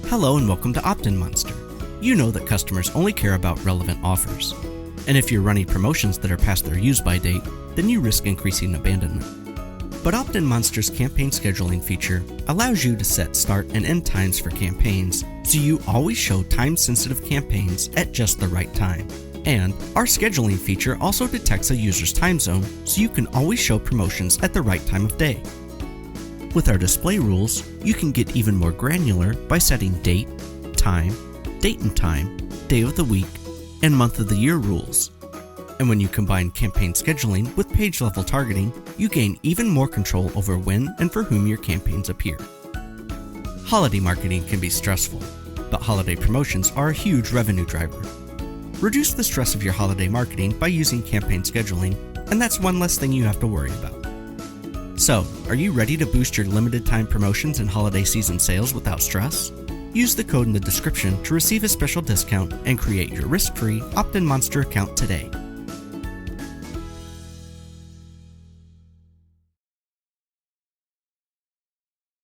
Hello and welcome to OptinMonster. You know that customers only care about relevant offers. And if you're running promotions that are past their use-by date, then you risk increasing abandonment. But OptinMonster's campaign scheduling feature allows you to set start and end times for campaigns, so you always show time-sensitive campaigns at just the right time. And our scheduling feature also detects a user's time zone, so you can always show promotions at the right time of day. With our display rules, you can get even more granular by setting date and time, day of the week, and month of the year rules. And when you combine campaign scheduling with page-level targeting, you gain even more control over when and for whom your campaigns appear. Holiday marketing can be stressful, but holiday promotions are a huge revenue driver. Reduce the stress of your holiday marketing by using campaign scheduling, and that's one less thing you have to worry about. So, are you ready to boost your limited time promotions and holiday season sales without stress? Use the code in the description to receive a special discount and create your risk-free OptinMonster account today.